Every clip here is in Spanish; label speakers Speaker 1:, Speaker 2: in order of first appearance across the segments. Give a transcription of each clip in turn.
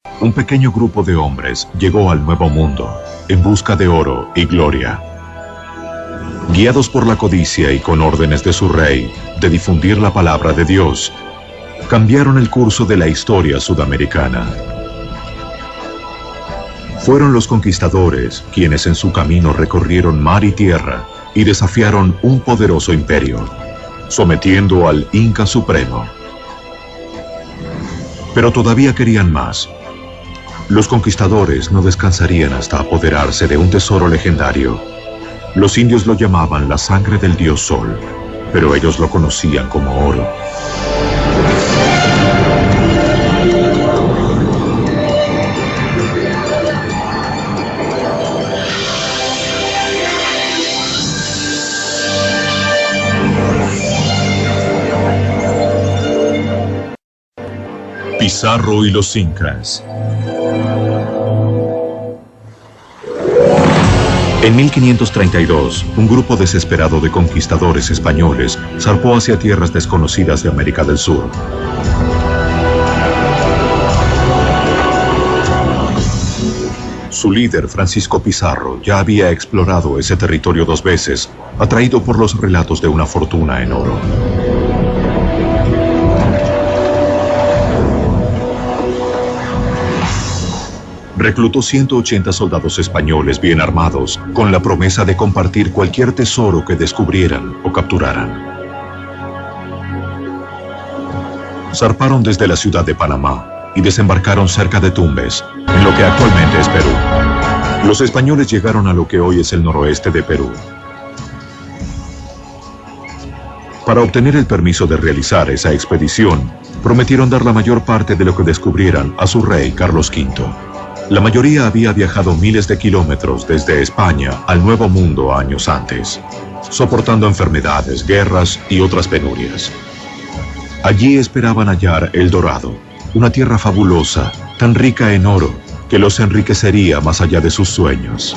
Speaker 1: Un pequeño grupo de hombres llegó al Nuevo Mundo en busca de oro y gloria. Guiados por la codicia y con órdenes de su rey de difundir la palabra de Dios, cambiaron el curso de la historia sudamericana. Fueron los conquistadores quienes en su camino recorrieron mar y tierra y desafiaron un poderoso imperio, sometiendo al Inca Supremo. Pero todavía querían más. Los conquistadores no descansarían hasta apoderarse de un tesoro legendario. Los indios lo llamaban la sangre del dios Sol, pero ellos lo conocían como oro. Pizarro y los incas. En 1532, un grupo desesperado de conquistadores españoles zarpó hacia tierras desconocidas de América del Sur. Su líder, Francisco Pizarro, ya había explorado ese territorio 2 veces, atraído por los relatos de una fortuna en oro. Reclutó 180 soldados españoles bien armados, con la promesa de compartir cualquier tesoro que descubrieran o capturaran. Zarparon desde la ciudad de Panamá y desembarcaron cerca de Tumbes, en lo que actualmente es Perú. Los españoles llegaron a lo que hoy es el noroeste de Perú. Para obtener el permiso de realizar esa expedición, prometieron dar la mayor parte de lo que descubrieran a su rey Carlos V. La mayoría había viajado miles de kilómetros desde España al Nuevo Mundo años antes, soportando enfermedades, guerras y otras penurias. Allí esperaban hallar El Dorado, una tierra fabulosa, tan rica en oro, que los enriquecería más allá de sus sueños.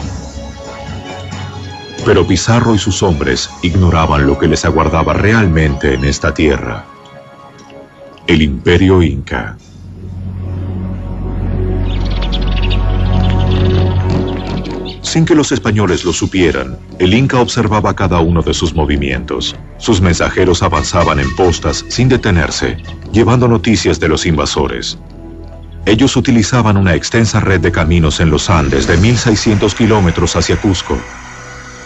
Speaker 1: Pero Pizarro y sus hombres ignoraban lo que les aguardaba realmente en esta tierra: el Imperio Inca. Sin que los españoles lo supieran, el Inca observaba cada uno de sus movimientos. Sus mensajeros avanzaban en postas sin detenerse, llevando noticias de los invasores. Ellos utilizaban una extensa red de caminos en los Andes de 1600 kilómetros hacia Cusco.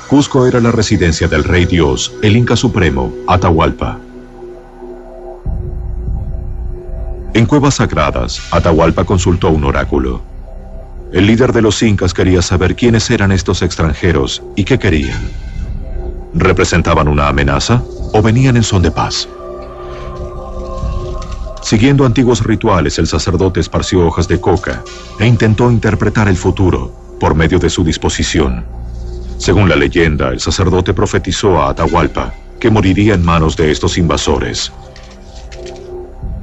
Speaker 1: Cusco era la residencia del rey Dios, el Inca Supremo, Atahualpa. En cuevas sagradas, Atahualpa consultó un oráculo. El líder de los incas quería saber quiénes eran estos extranjeros y qué querían. ¿Representaban una amenaza o venían en son de paz? Siguiendo antiguos rituales, el sacerdote esparció hojas de coca e intentó interpretar el futuro por medio de su disposición. Según la leyenda, el sacerdote profetizó a Atahualpa que moriría en manos de estos invasores.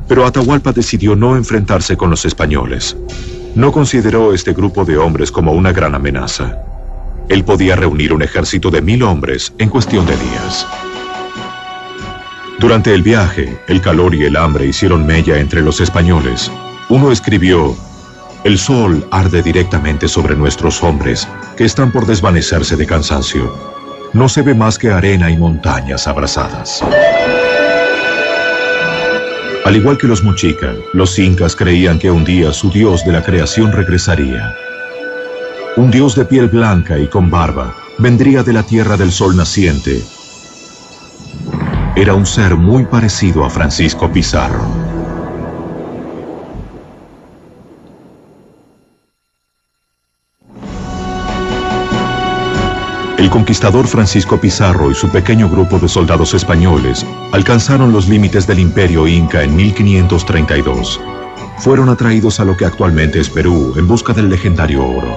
Speaker 1: Pero Atahualpa decidió no enfrentarse con los españoles. No consideró este grupo de hombres como una gran amenaza. Él podía reunir un ejército de 1000 hombres en cuestión de días. Durante el viaje, el calor y el hambre hicieron mella entre los españoles. Uno escribió: «El sol arde directamente sobre nuestros hombres, que están por desvanecerse de cansancio. No se ve más que arena y montañas abrasadas». Al igual que los Mochica, los incas creían que un día su dios de la creación regresaría. Un dios de piel blanca y con barba vendría de la tierra del sol naciente. Era un ser muy parecido a Francisco Pizarro. El conquistador Francisco Pizarro y su pequeño grupo de soldados españoles alcanzaron los límites del Imperio Inca en 1532. Fueron atraídos a lo que actualmente es Perú en busca del legendario oro.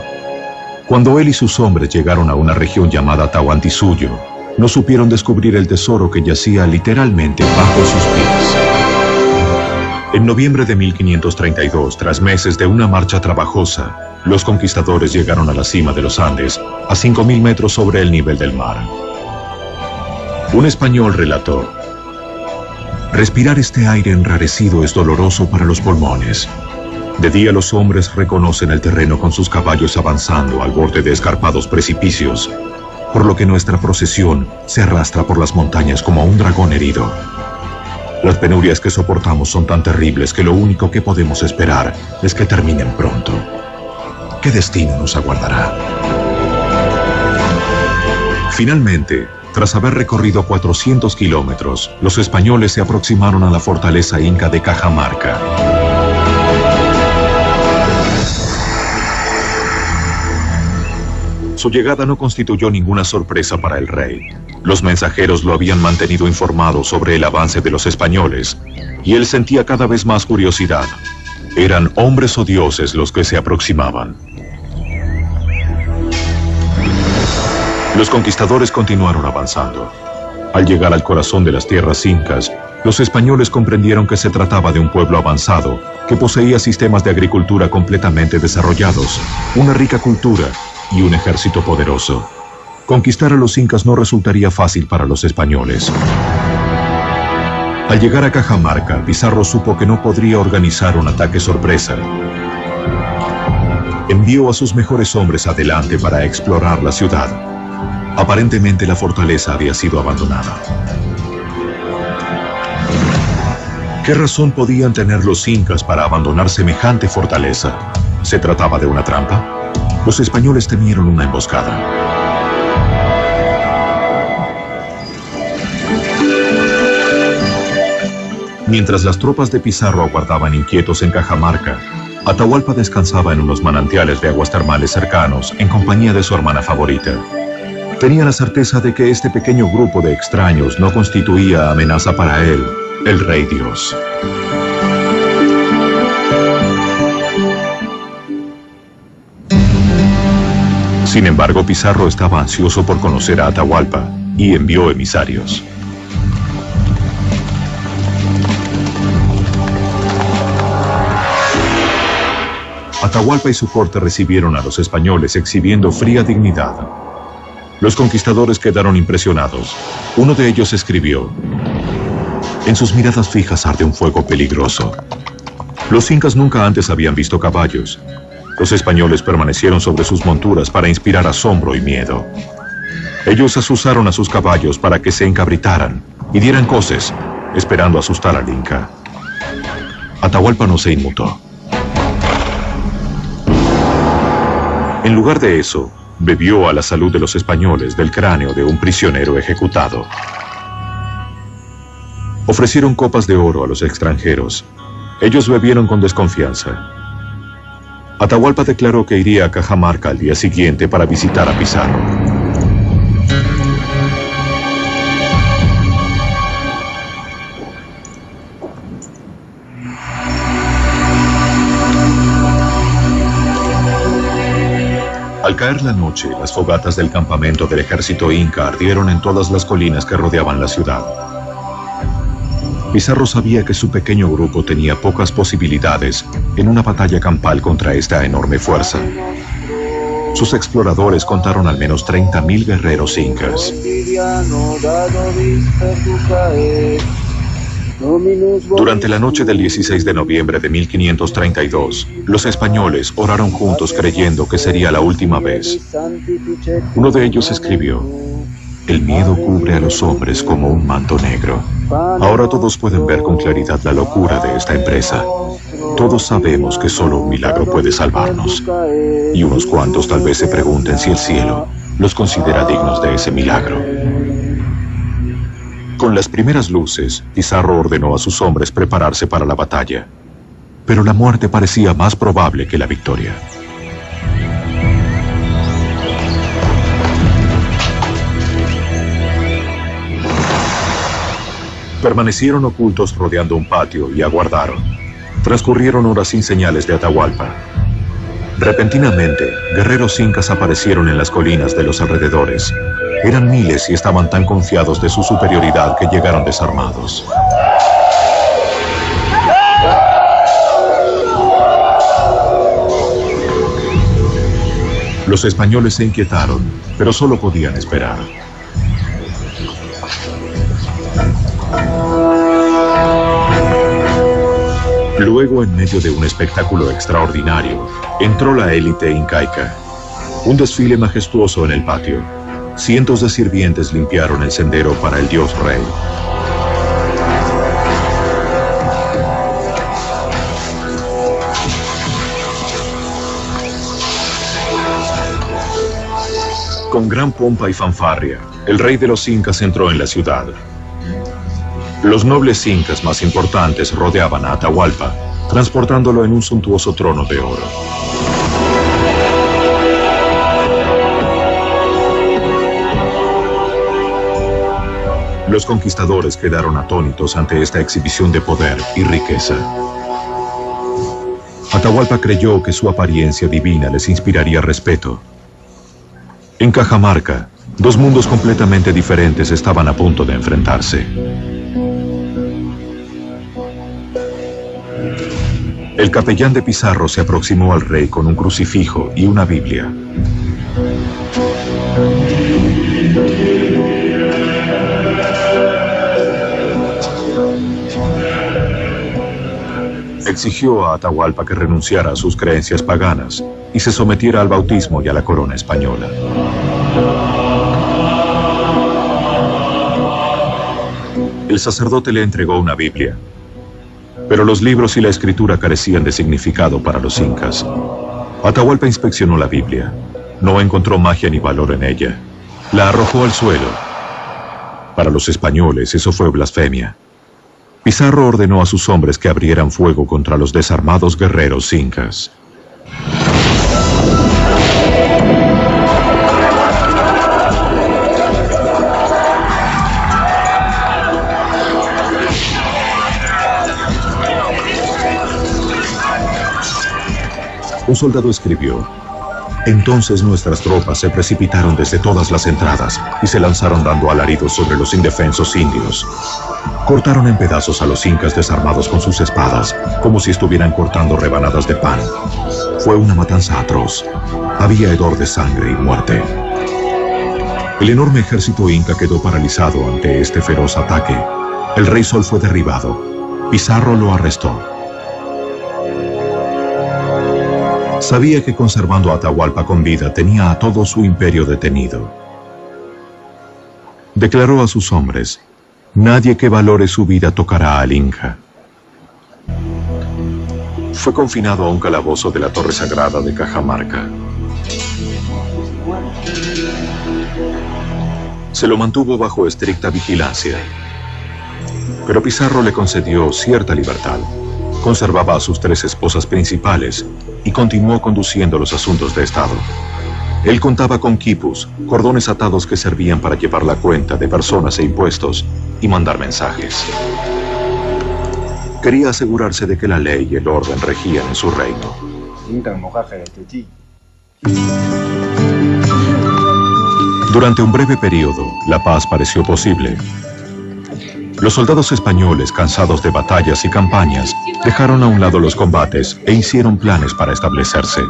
Speaker 1: Cuando él y sus hombres llegaron a una región llamada Tahuantinsuyo, no supieron descubrir el tesoro que yacía literalmente bajo sus pies. En noviembre de 1532, tras meses de una marcha trabajosa, los conquistadores llegaron a la cima de los Andes, a 5000 metros sobre el nivel del mar. Un español relató: «Respirar este aire enrarecido es doloroso para los pulmones. De día los hombres reconocen el terreno con sus caballos avanzando al borde de escarpados precipicios, por lo que nuestra procesión se arrastra por las montañas como un dragón herido. Las penurias que soportamos son tan terribles que lo único que podemos esperar es que terminen pronto. ¿Qué destino nos aguardará? Finalmente, tras haber recorrido 400 kilómetros, los españoles se aproximaron a la fortaleza inca de Cajamarca. Su llegada no constituyó ninguna sorpresa para el rey. Los mensajeros lo habían mantenido informado sobre el avance de los españoles, y él sentía cada vez más curiosidad. ¿Eran hombres o dioses los que se aproximaban? Los conquistadores continuaron avanzando. Al llegar al corazón de las tierras incas, los españoles comprendieron que se trataba de un pueblo avanzado, que poseía sistemas de agricultura completamente desarrollados, una rica cultura y un ejército poderoso. Conquistar a los incas no resultaría fácil para los españoles. Al llegar a Cajamarca, Pizarro supo que no podría organizar un ataque sorpresa. Envió a sus mejores hombres adelante para explorar la ciudad. Aparentemente la fortaleza había sido abandonada. ¿Qué razón podían tener los incas para abandonar semejante fortaleza? ¿Se trataba de una trampa? Los españoles temieron una emboscada. Mientras las tropas de Pizarro aguardaban inquietos en Cajamarca, Atahualpa descansaba en unos manantiales de aguas termales cercanos en compañía de su hermana favorita. Tenía la certeza de que este pequeño grupo de extraños no constituía amenaza para él, el Rey Dios. Sin embargo, Pizarro estaba ansioso por conocer a Atahualpa y envió emisarios. Atahualpa y su corte recibieron a los españoles exhibiendo fría dignidad. Los conquistadores quedaron impresionados. Uno de ellos escribió: en sus miradas fijas arde un fuego peligroso. Los incas nunca antes habían visto caballos. Los españoles permanecieron sobre sus monturas para inspirar asombro y miedo. Ellos asusaron a sus caballos para que se encabritaran y dieran coces, esperando asustar al inca. Atahualpa no se inmutó. En lugar de eso, bebió a la salud de los españoles del cráneo de un prisionero ejecutado. Ofrecieron copas de oro a los extranjeros. Ellos bebieron con desconfianza. Atahualpa declaró que iría a Cajamarca al día siguiente para visitar a Pizarro. Al caer la noche, las fogatas del campamento del ejército inca ardieron en todas las colinas que rodeaban la ciudad. Pizarro sabía que su pequeño grupo tenía pocas posibilidades en una batalla campal contra esta enorme fuerza. Sus exploradores contaron al menos 30.000 guerreros incas. Durante la noche del 16 de noviembre de 1532, los españoles oraron juntos creyendo que sería la última vez. Uno de ellos escribió: el miedo cubre a los hombres como un manto negro. Ahora todos pueden ver con claridad la locura de esta empresa. Todos sabemos que solo un milagro puede salvarnos. Y unos cuantos tal vez se pregunten si el cielo los considera dignos de ese milagro. Con las primeras luces, Pizarro ordenó a sus hombres prepararse para la batalla. Pero la muerte parecía más probable que la victoria. Permanecieron ocultos rodeando un patio y aguardaron. Transcurrieron horas sin señales de Atahualpa. Repentinamente, guerreros incas aparecieron en las colinas de los alrededores. Eran miles y estaban tan confiados de su superioridad que llegaron desarmados. Los españoles se inquietaron, pero solo podían esperar. Luego, en medio de un espectáculo extraordinario, entró la élite incaica. Un desfile majestuoso en el patio. Cientos de sirvientes limpiaron el sendero para el dios rey. Con gran pompa y fanfarria, el rey de los incas entró en la ciudad. Los nobles incas más importantes rodeaban a Atahualpa, transportándolo en un suntuoso trono de oro. Los conquistadores quedaron atónitos ante esta exhibición de poder y riqueza. Atahualpa creyó que su apariencia divina les inspiraría respeto. En Cajamarca, dos mundos completamente diferentes estaban a punto de enfrentarse. El capellán de Pizarro se aproximó al rey con un crucifijo y una Biblia. Exigió a Atahualpa que renunciara a sus creencias paganas y se sometiera al bautismo y a la corona española. El sacerdote le entregó una Biblia, pero los libros y la escritura carecían de significado para los incas. Atahualpa inspeccionó la Biblia. No encontró magia ni valor en ella. La arrojó al suelo. Para los españoles eso fue blasfemia. Pizarro ordenó a sus hombres que abrieran fuego contra los desarmados guerreros incas. Un soldado escribió: entonces nuestras tropas se precipitaron desde todas las entradas y se lanzaron dando alaridos sobre los indefensos indios. Cortaron en pedazos a los incas desarmados con sus espadas, como si estuvieran cortando rebanadas de pan. Fue una matanza atroz. Había hedor de sangre y muerte. El enorme ejército inca quedó paralizado ante este feroz ataque. El rey Sol fue derribado. Pizarro lo arrestó. Sabía que conservando a Atahualpa con vida tenía a todo su imperio detenido. Declaró a sus hombres: nadie que valore su vida tocará al Inca. Fue confinado a un calabozo de la Torre Sagrada de Cajamarca. Se lo mantuvo bajo estricta vigilancia. Pero Pizarro le concedió cierta libertad. Conservaba a sus 3 esposas principales y continuó conduciendo los asuntos de Estado. Él contaba con quipus, cordones atados que servían para llevar la cuenta de personas e impuestos y mandar mensajes. Quería asegurarse de que la ley y el orden regían en su reino. Durante un breve periodo, la paz pareció posible. Los soldados españoles, cansados de batallas y campañas, dejaron a un lado los combates e hicieron planes para establecerse.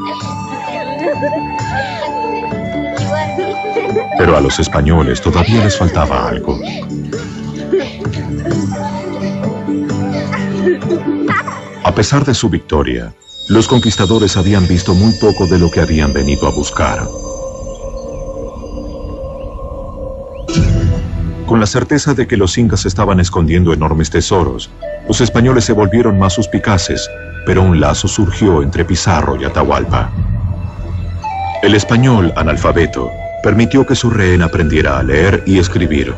Speaker 1: Pero a los españoles todavía les faltaba algo. A pesar de su victoria, los conquistadores habían visto muy poco de lo que habían venido a buscar. Con la certeza de que los incas estaban escondiendo enormes tesoros, los españoles se volvieron más suspicaces, pero un lazo surgió entre Pizarro y Atahualpa. El español, analfabeto, permitió que su rehén aprendiera a leer y escribir.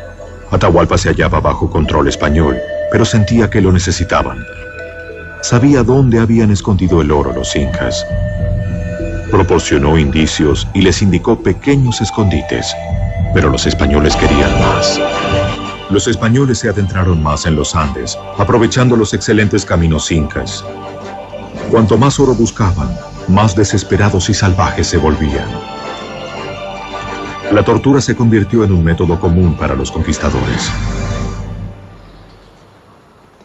Speaker 1: Atahualpa se hallaba bajo control español, pero sentía que lo necesitaban. Sabía dónde habían escondido el oro los incas. Proporcionó indicios y les indicó pequeños escondites. Pero los españoles querían más. Los españoles se adentraron más en los Andes, aprovechando los excelentes caminos incas. Cuanto más oro buscaban, más desesperados y salvajes se volvían. La tortura se convirtió en un método común para los conquistadores.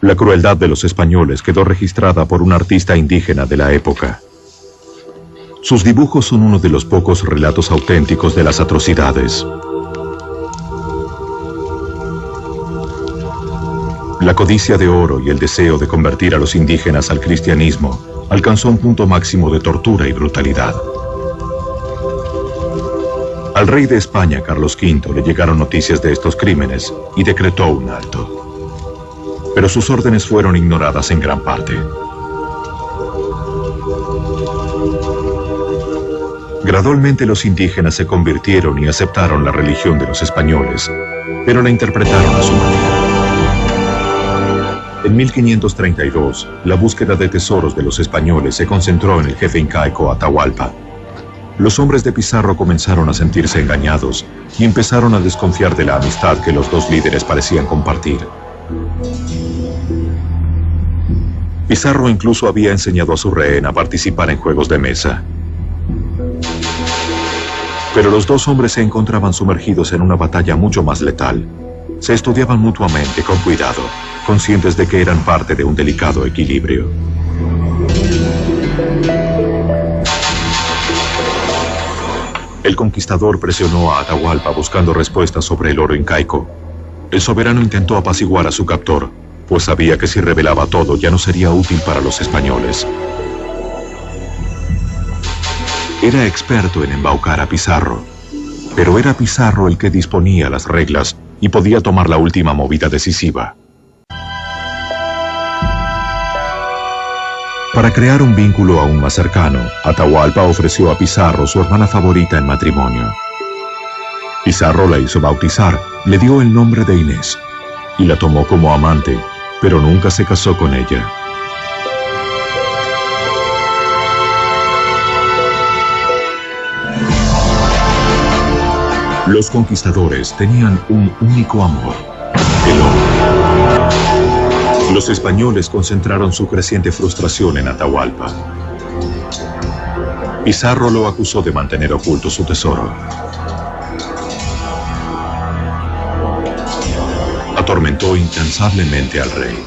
Speaker 1: La crueldad de los españoles quedó registrada por un artista indígena de la época. Sus dibujos son uno de los pocos relatos auténticos de las atrocidades. La codicia de oro y el deseo de convertir a los indígenas al cristianismo alcanzó un punto máximo de tortura y brutalidad. Al rey de España, Carlos V, le llegaron noticias de estos crímenes y decretó un alto. Pero sus órdenes fueron ignoradas en gran parte. Gradualmente los indígenas se convirtieron y aceptaron la religión de los españoles, pero la interpretaron a su manera. En 1532, la búsqueda de tesoros de los españoles se concentró en el jefe incaico Atahualpa. Los hombres de Pizarro comenzaron a sentirse engañados y empezaron a desconfiar de la amistad que los dos líderes parecían compartir. Pizarro incluso había enseñado a su rehén a participar en juegos de mesa. Pero los dos hombres se encontraban sumergidos en una batalla mucho más letal. Se estudiaban mutuamente con cuidado, conscientes de que eran parte de un delicado equilibrio. El conquistador presionó a Atahualpa buscando respuestas sobre el oro incaico. El soberano intentó apaciguar a su captor, pues sabía que si revelaba todo ya no sería útil para los españoles. Era experto en embaucar a Pizarro, pero era Pizarro el que disponía las reglas y podía tomar la última movida decisiva. Para crear un vínculo aún más cercano, Atahualpa ofreció a Pizarro su hermana favorita en matrimonio. Pizarro la hizo bautizar, le dio el nombre de Inés y la tomó como amante, pero nunca se casó con ella. Los conquistadores tenían un único amor, el oro. Los españoles concentraron su creciente frustración en Atahualpa. Pizarro lo acusó de mantener oculto su tesoro. Atormentó incansablemente al rey.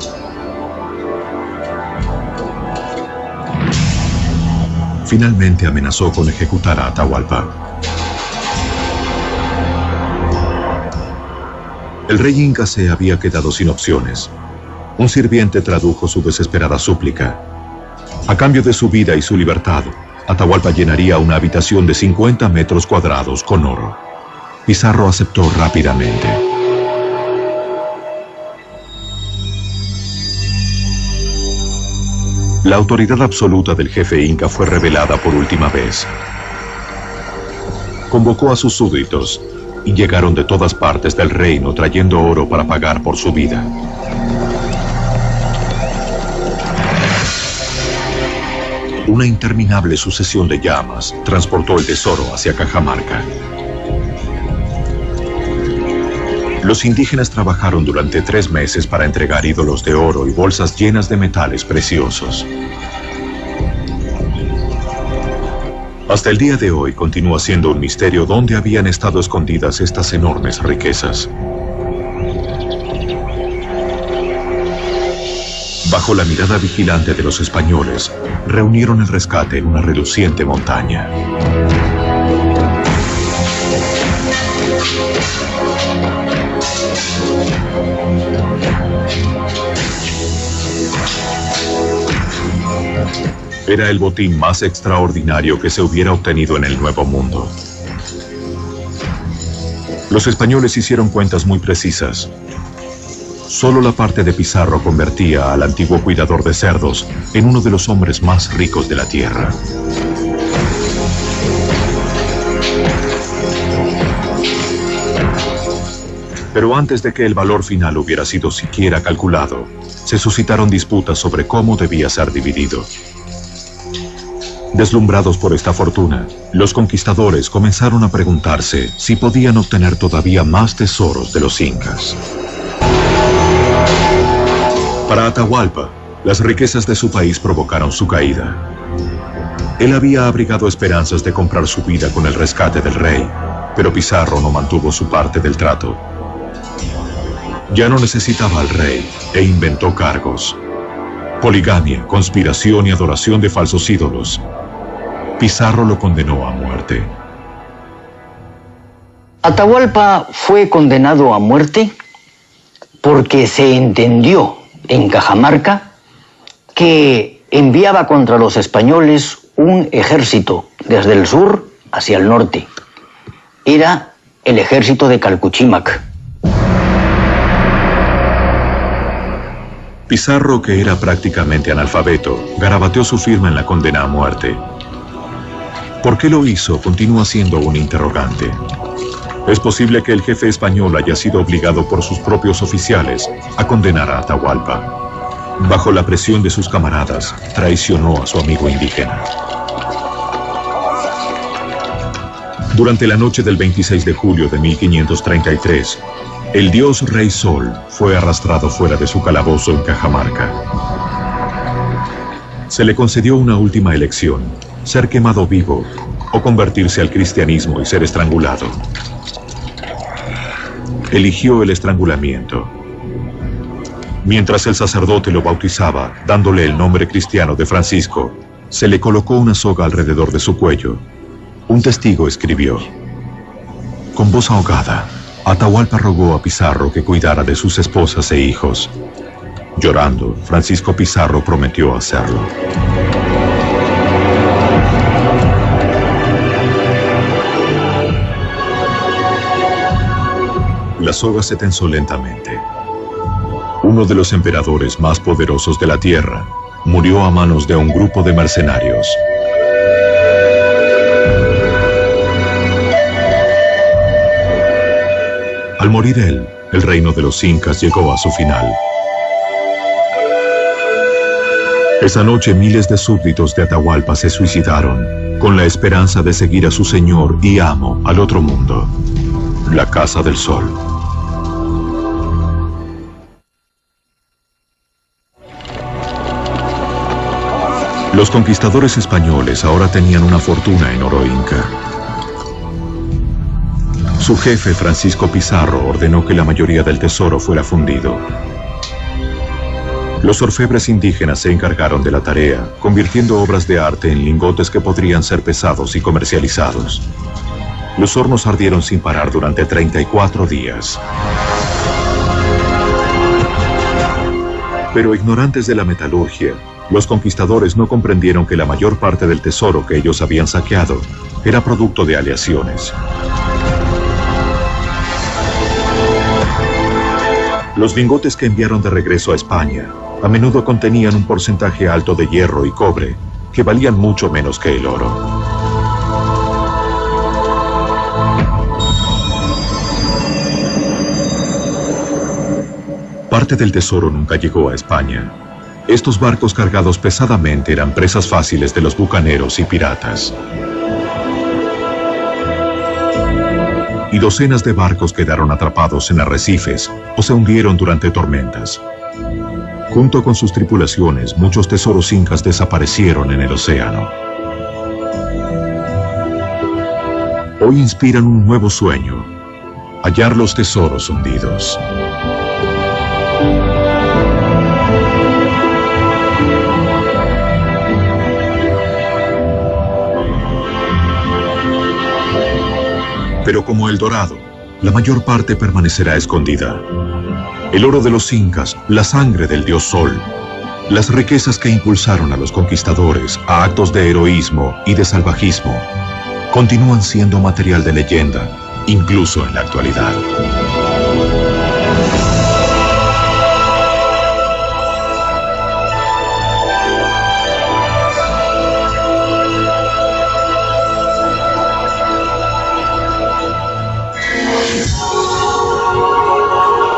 Speaker 1: Finalmente amenazó con ejecutar a Atahualpa. El rey inca se había quedado sin opciones. Un sirviente tradujo su desesperada súplica. A cambio de su vida y su libertad, Atahualpa llenaría una habitación de 50 metros cuadrados con oro. Pizarro aceptó rápidamente. La autoridad absoluta del jefe inca fue revelada por última vez. Convocó a sus súbditos y llegaron de todas partes del reino trayendo oro para pagar por su vida. Una interminable sucesión de llamas transportó el tesoro hacia Cajamarca. Los indígenas trabajaron durante 3 meses para entregar ídolos de oro y bolsas llenas de metales preciosos. Hasta el día de hoy continúa siendo un misterio dónde habían estado escondidas estas enormes riquezas. Bajo la mirada vigilante de los españoles, reunieron el rescate en una reluciente montaña. Era el botín más extraordinario que se hubiera obtenido en el Nuevo Mundo. Los españoles hicieron cuentas muy precisas. Solo la parte de Pizarro convertía al antiguo cuidador de cerdos en uno de los hombres más ricos de la tierra. Pero antes de que el valor final hubiera sido siquiera calculado, se suscitaron disputas sobre cómo debía ser dividido. Deslumbrados por esta fortuna, los conquistadores comenzaron a preguntarse si podían obtener todavía más tesoros de los incas. Para Atahualpa, las riquezas de su país provocaron su caída. Él había abrigado esperanzas de comprar su vida con el rescate del rey, pero Pizarro no mantuvo su parte del trato. Ya no necesitaba al rey e inventó cargos: poligamia, conspiración y adoración de falsos ídolos. Pizarro lo condenó a muerte.
Speaker 2: Atahualpa fue condenado a muerte porque se entendió en Cajamarca que enviaba contra los españoles un ejército desde el sur hacia el norte. Era el ejército de Calcuchímac.
Speaker 1: Pizarro, que era prácticamente analfabeto, garabateó su firma en la condena a muerte. ¿Por qué lo hizo? Continúa siendo un interrogante. Es posible que el jefe español haya sido obligado por sus propios oficiales a condenar a Atahualpa. Bajo la presión de sus camaradas, traicionó a su amigo indígena. Durante la noche del 26 de julio de 1533, el dios Rey Sol fue arrastrado fuera de su calabozo en Cajamarca. Se le concedió una última elección: ser quemado vivo o convertirse al cristianismo y ser estrangulado. Eligió el estrangulamiento. Mientras el sacerdote lo bautizaba, dándole el nombre cristiano de Francisco, se le colocó una soga alrededor de su cuello. Un testigo escribió: con voz ahogada, Atahualpa rogó a Pizarro que cuidara de sus esposas e hijos. Llorando, Francisco Pizarro prometió hacerlo. La soga se tensó lentamente. Uno de los emperadores más poderosos de la tierra murió a manos de un grupo de mercenarios. Al morir él, el reino de los incas llegó a su final. Esa noche miles de súbditos de Atahualpa se suicidaron, con la esperanza de seguir a su señor y amo al otro mundo, la Casa del Sol. Los conquistadores españoles ahora tenían una fortuna en oro inca. Su jefe, Francisco Pizarro, ordenó que la mayoría del tesoro fuera fundido. Los orfebres indígenas se encargaron de la tarea, convirtiendo obras de arte en lingotes que podrían ser pesados y comercializados. Los hornos ardieron sin parar durante 34 días. Pero ignorantes de la metalurgia, los conquistadores no comprendieron que la mayor parte del tesoro que ellos habían saqueado era producto de aleaciones. Los lingotes que enviaron de regreso a España a menudo contenían un porcentaje alto de hierro y cobre, que valían mucho menos que el oro. Parte del tesoro nunca llegó a España. Estos barcos cargados pesadamente eran presas fáciles de los bucaneros y piratas. Y docenas de barcos quedaron atrapados en arrecifes o se hundieron durante tormentas. Junto con sus tripulaciones, muchos tesoros incas desaparecieron en el océano. Hoy inspiran un nuevo sueño: hallar los tesoros hundidos. Pero como el dorado, la mayor parte permanecerá escondida. El oro de los incas, la sangre del dios Sol, las riquezas que impulsaron a los conquistadores a actos de heroísmo y de salvajismo, continúan siendo material de leyenda, incluso en la actualidad.